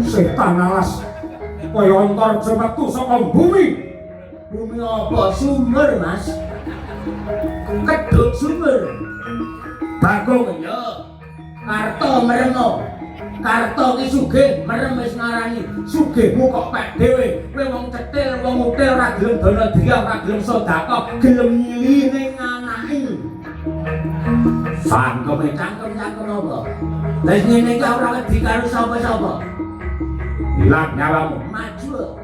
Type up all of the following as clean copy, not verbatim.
Setan alas kaya ontor metu saka bumi. Bumi apa? Sumber, Mas. Keduk sumber. Bagong ya. Karto merengo. Karto ki sugih, merem wis ngarani. Sugihmu kok pek dhewe. Kowe wong cetil, wong util ora gelem dana driyah, ora gelem sedekah, gelem nyili ning anake. Cangkem cangkem apa? Lah ngene iki ora wedi karo sapa-sapa. Hilang nyawamu. Maju.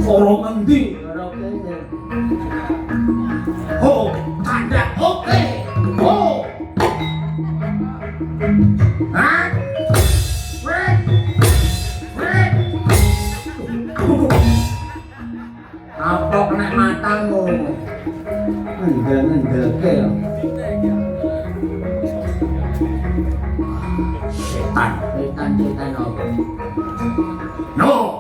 Orang ngendi? Ora kene. Oh, kandak oke. Oh. Hah? Kapok nek matamu. Ngendel-ngendelke. Setan, setan apa? No.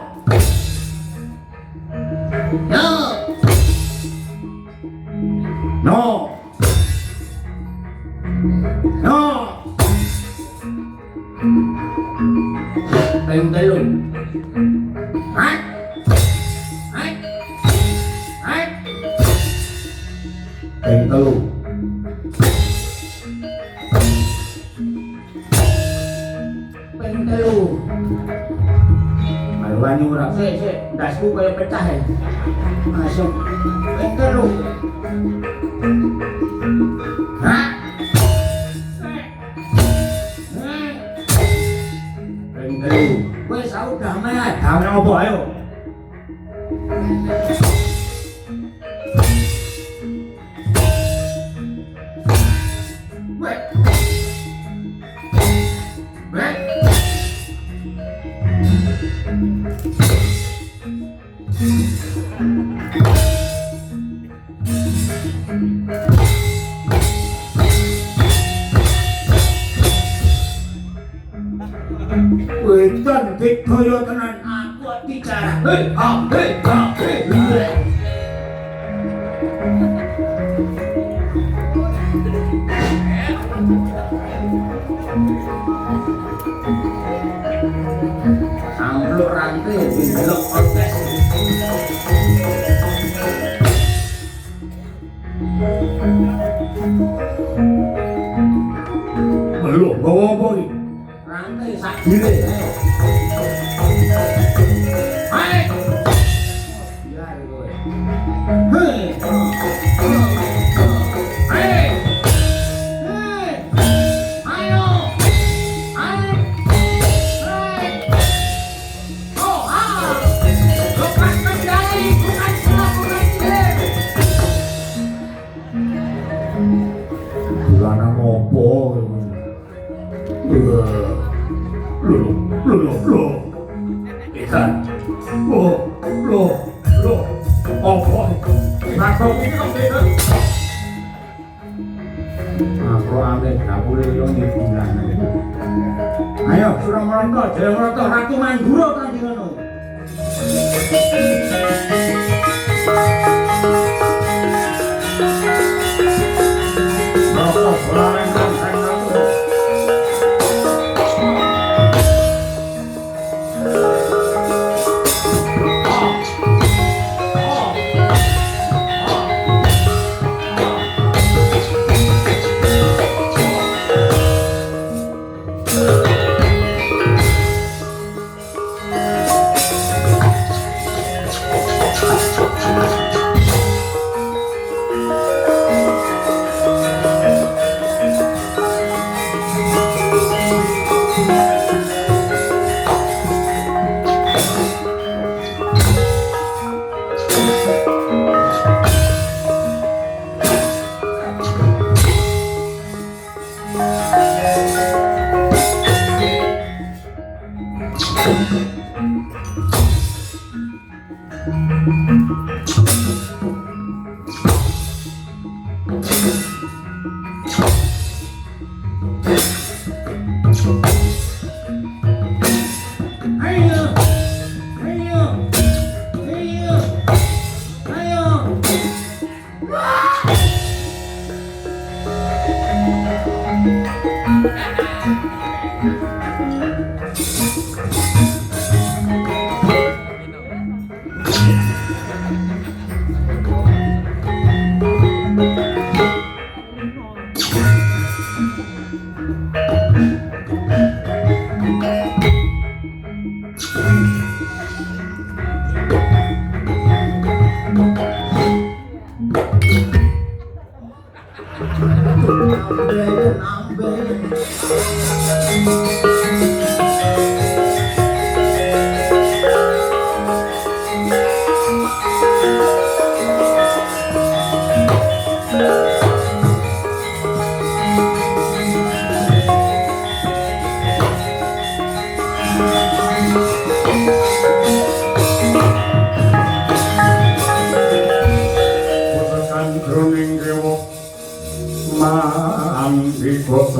No. No. No. Ping telu. Hai. Hai. Hai. Ping telu. Ping telu. Wani ora sik ndasku kaya pecah ya. Masuk. Ping telu. Hah? Ping telu. Wis aku damai ae. Damai opo ayo? Weh. Weh. Wedan dikaya tenan aku bicara. Hei, ha, hei, ha, hei. Sampluk rantai didelok orkes. Belum bawa apa iki? Rantai sak dire. Hai. Biar kowe. Hei. Hei. Hei. Ayo. Ayo. Hei. Oh, ah. Lepas kendali bukan salah dire. Gimana ngopo? Loh. Ikan. Loh. Apa? Aku ini kok beda. Aku ambil dapur itu di bulan. Ayo, sudah merontok, jaya merontok, Ratu Mangguro tadi ngono. Rokok, bolareng, rokok.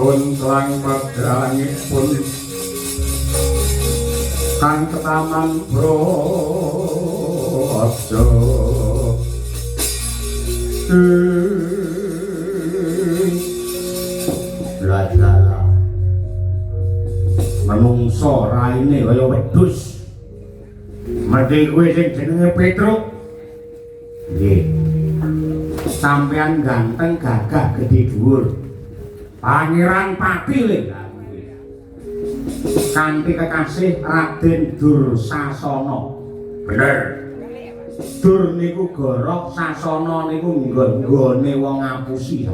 pun telang pedangipun kang ketaman brojo ladala menungso raine kaya wedhus mati kowe sing jenenge Petruk nggih sampean ganteng gagah gedhe dhuwur Pangeran Patiling kanthi kekasih Raden Dursasana bener Dur niku Gorok Sasana niku nggone wong ngapusi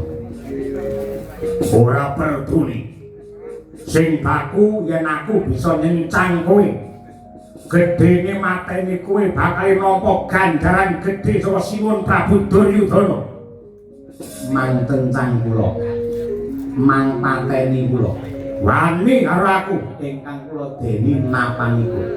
ora peduli sing baku yen aku bisa nyencang kowe gedene mateni kowe bakal nampa ganjaran gedhe saka Siwon Prabu Duryudana mantencang kula mang pateni kula wani karo aku ingkang kula deni napani kula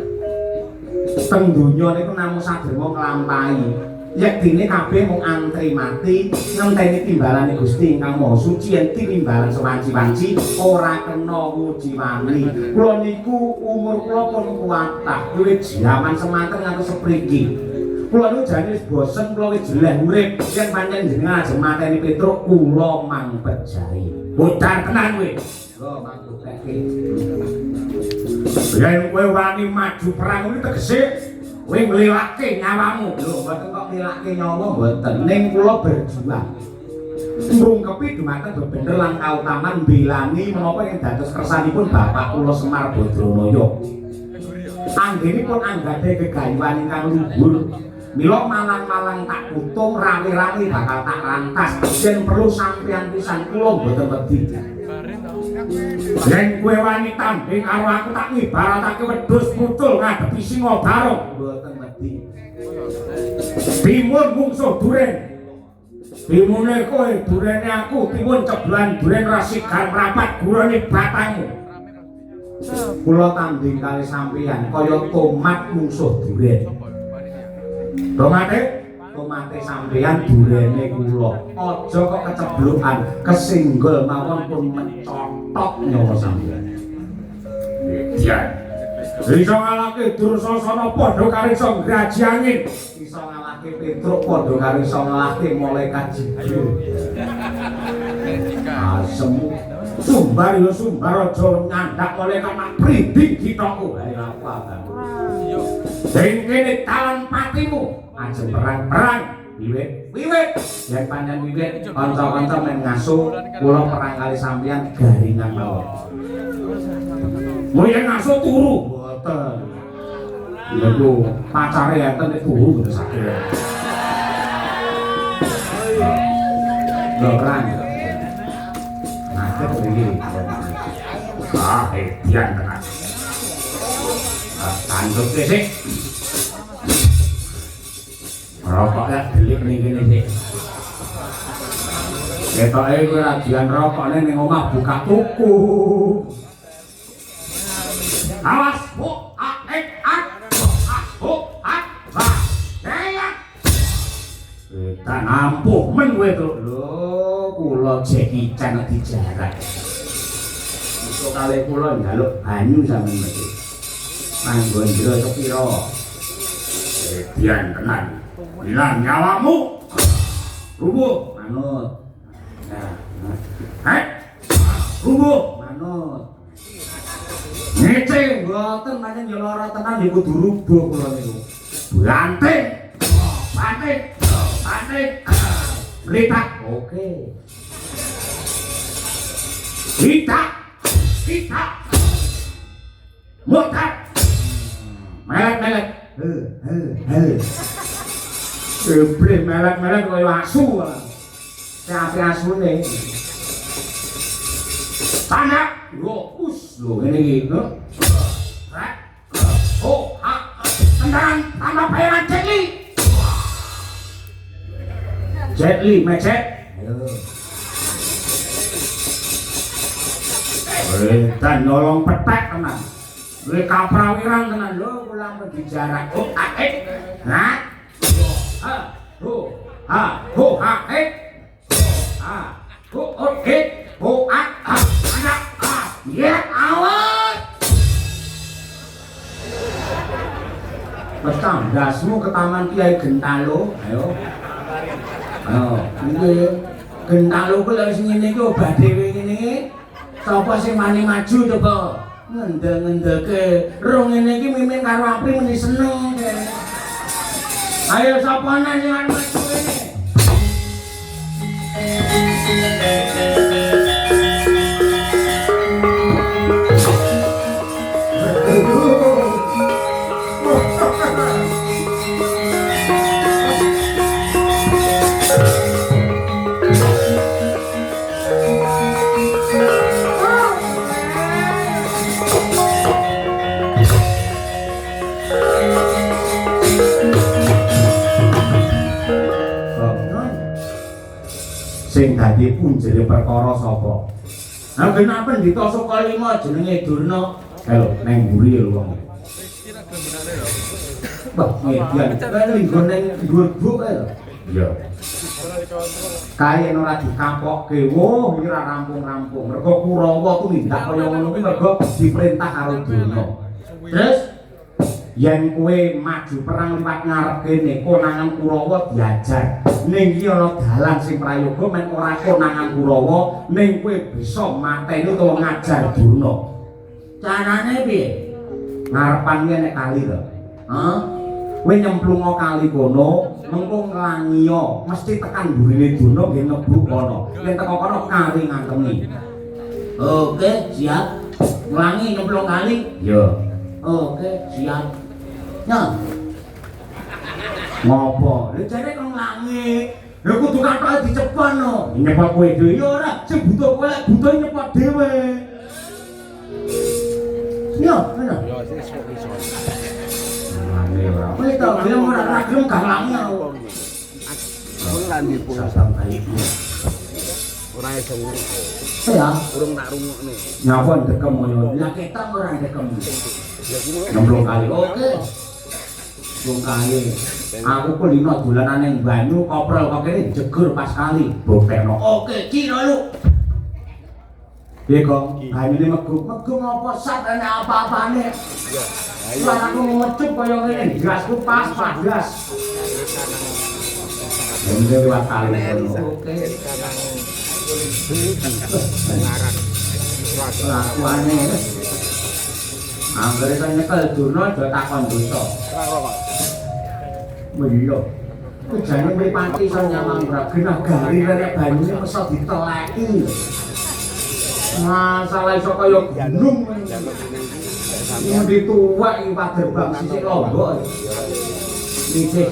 teng donya niku namung sadherma nglampahi yektine kabeh mung antri mati ngenteni timbalane Gusti ingkang Maha Suci yen timbalan sewanci-wanci ora kena nguji wani kula niku umur kula pun kuwatah wiwit jaman semanten ngantos sepriki kula niku jane wis bosen kula wis jeleh urip yen pancen jenengan ajeng mateni Petruk kula mang pejahi bodar tenan kowe lho mantuk keke yen kowe wani maju perang kuwi tegese kowe nglewake nyawamu lho mboten kok nglewake nyawa mboten ning kula berjuang ngrungkepi dumateng bener lan kautaman mbelani menapa ing dados kersanipun Bapak kula Semar Badranaya anggenipun anggade gegayuhan ingkang luhur mila malang-malang tak utung rame-rame bakal tak rantas yen perlu sampeyan pisan kula mboten wedi yen kowe wani tanding karo aku tak ngibaratake wedhus pucul ngadepi singa barong mboten wedi timun mungsuh duren timune kowe durene aku timun ceblan duren rasigan rapat gurane batangmu kula tanding kali sampeyan kaya tomat mungsuh duren tomate sampeyan durene kula aja kok keceblokan kesinggol mawon pun mencotok nyawa sampeyan jan iso ngalake Dursasana padha karo iso ngraji angin iso ngalake Petruk padha karo iso ngalake malaikat Jibril semu sumbar yo sumbar aja nyandak malaikat mak pridik kitoko ae apa sing kene talan patimu ajeng perang-perang wiwit yen pancen wiwit kanca-kanca men ngaso kula perang kali sampeyan garingan mawon moyen ngaso turu mboten lho pacare enten nek turu mboten saged lho perang nah iki dian tenan tanduk sik rokok ya delik ning kene sik ketoke kowe rajian rokokne ning omah buka tuku awas bu kita nampuh men kowe to lho kula Jackie Chan dijarak iso kali kula njaluk banyu sampeyan mesti manggon jero sepira dian tenan ilang nyawamu rubuh manut rubuh manut ngece mboten pancen yo lara tenan yo kudu rubuh kula niku banting lipat oke kita mutar melet Seble melet kaya asu. Siapa asune? Tanah, us lho ngene iki, lho. Oh, tendangan tambah bayaran Jet Li, mecek. Dan nyolong petek tenan. Duwe kaprawirang tenan lho kula men jarak. Oh, Nah. ndasmu ke Taman Kiai Gentalo. Ayo. Ayo, nggih. Gentalo ku lek wis ngene iki obah dhewe ngene. Sapa sing wani maju coba? Ngendel-ngendelke. Rong ngene iki mimin karo Apri meni seneng. Ayo sapa nang sing maju ngene? Sing dadi punjere perkara sapa? Lah kenapa Pendhita Sukalima jenenge Durna? Halo, neng mburi lho wong. Bah, ngedian. Kae linggo neng dhuwur-dhuwur kae lho. Iya. Kae ora dikapokke. Wo, iki ora rampung-rampung. Mergo Kurawa tumindak kaya ngono kuwi mergo diperintah karo Durna. Terus yen kowe maju perang liwat ngarep kene konangan Kurawa diajar. Ning iki ana dalan sing prayoga men ora konangan Kurawa ning kowe bisa mateni utawa ngajar Durna. Carane piye? Ngarepan nek kali to. Hah? Kowe nyemplung kali kono, mengko nglangiya, mesti tekan burine Durna nggih mlebu kono. Yen teko kono kali ngantemi. Oke, siap. Nglangi nyemplung kali? Iya. Oke, siap. Nah. Ngopo? Lha jare kok nglangi. Lha kudu katoke dicepan no. Nyepot kowe dhewe ya ora, sing butuh kowe lek butuh nyepot dhewe. Yo, mana? Yo, iso. Nglangi ora. Kowe tau gelem ora gelem gak nglangi aku. Aku lan dipun sampai iku. Ora iso ngono. Ya, urung tak rungokne. Nyapa ndekem yo. Lah ketok ora ndekem. Nemplung kali. Oke. Wong kali. Aku kulino dolanan ning banyu koprol kok kene jegur pas kali. Bopekno. Oke, kira lu. Piye kok? Banyune meguk apa sak ana apa-apane. Iya. Lah aku ngecup kaya ngene, gasku pas gas. Ini lewat kali. Oke. Ngarang. Lakuane. Anggere kan nyekel Durna aja takon dosa. Iya. Kejane mripati sang nyamang genah gari rek banyune mesti diteleki. Masalah iso kaya gunung. Ngendi tuwek iki pader bang sisik lombok. Iki.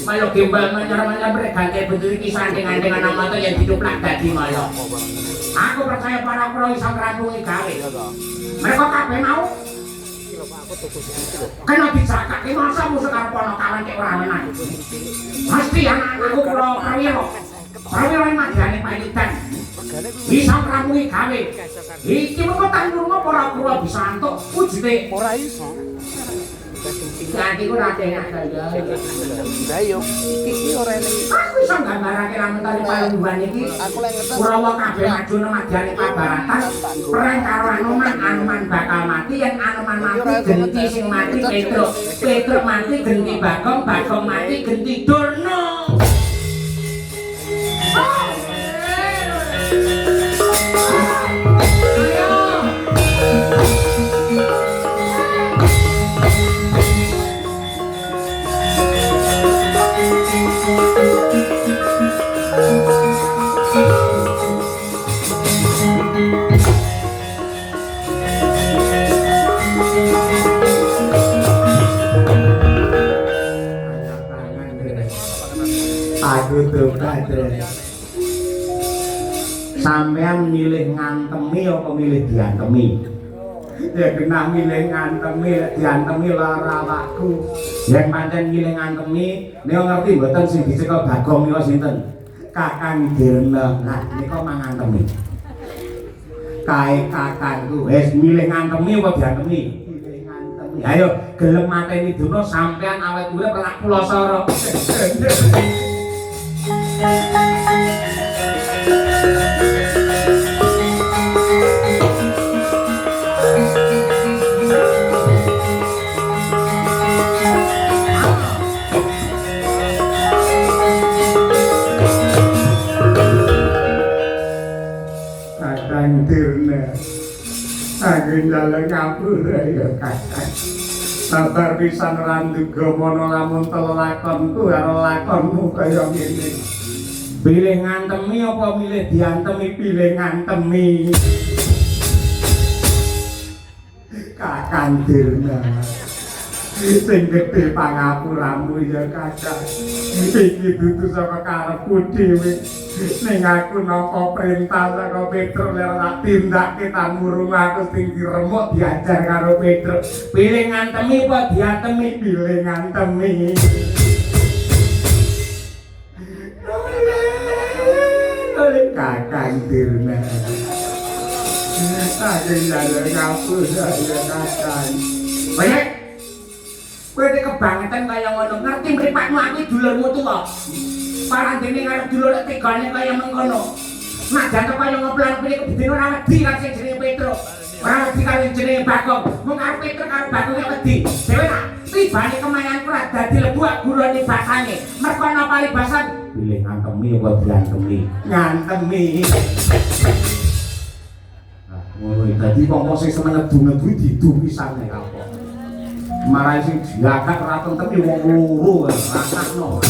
Mayo gimbal menyar-menyar berganti bentuk iki sanding-andingan nama itu yang dicuplak dadi mayo. Aku percaya para pro iso ngrampungi gawe. Mereka kabeh mau. Kena dicakake masa musuh karo ponokawan cek ora menang. Mesti anak-anakku kula prawira. Prawira madane palitan. Bisa ngrampungi gawe. Iki mengko tak nurungo para kula bisa antuk wujude. Ora iso. Ganti ku rate enak kaya. Lah yo iki ora enek. Aku iso gambarake ra mentari palungguhan iki. Kurawa kabeh maju nang madyane pabaratan. Perang karo Anoman bakal mati yen Anoman mati genti sing mati Petruk. Petruk mati genti Bagong, Bagong mati genti Durna. Sampean milih ngantemi apa milih diantemi? Ya kena milih ngantemi, diantemi lara awakku. Yen pancen milih ngantemi, nek ngerti mboten sing dicekel Bagong niku sinten? Kakang Dirna. Nah, nika mangantemi. Kae kakangku, wis milih ngantemi apa diantemi? Milih ngantemi. Ayo gelem mateni Durna sampean awet urip lak Pulasara. Kakang Dirna, aku njaluk ngapura ya kakang. Sabar pisan randuga mono lamun telelakonku karo lakonmu kaya ngene. Pilih ngantemi apa milih diantemi? Pilih ngantemi. Kakang Dirna, sing gedhe pangapuramu ya kakang. Iki dudu saka karepku dhewe. Ning aku nampa perintah saka Petruk lek ora tindakke tamurung aku sing diremuk diajar karo Petruk. Pilih ngantemi apa diantemi? Pilih ngantemi. Oleh Kakang Dirna. Aku njaluk ngapura ya kakang. Banyak kowe kebangetan kaya ngono. Ngerti mripatmu aku dulurmu tuwa. Parandene karo dulur tegane kaya mengkono. Najan kaya ngoplang pilih kebedene ora wedi karo sing jenenge Petruk. Ora wedi karo sing jenenge Bagong. Mung karo Petruk karo Bagong ya wedi. Dhewe tak tibane kemayanku ora dadi lebu gurune basane. Mergo napa libasan? Pilih ngantemi apa diantemi? Ngantemi. Nah, ngono iki dadi wong sing semenep nedu didu pisane kapok. Marai sing diakat ora tentem wong loro rasakno.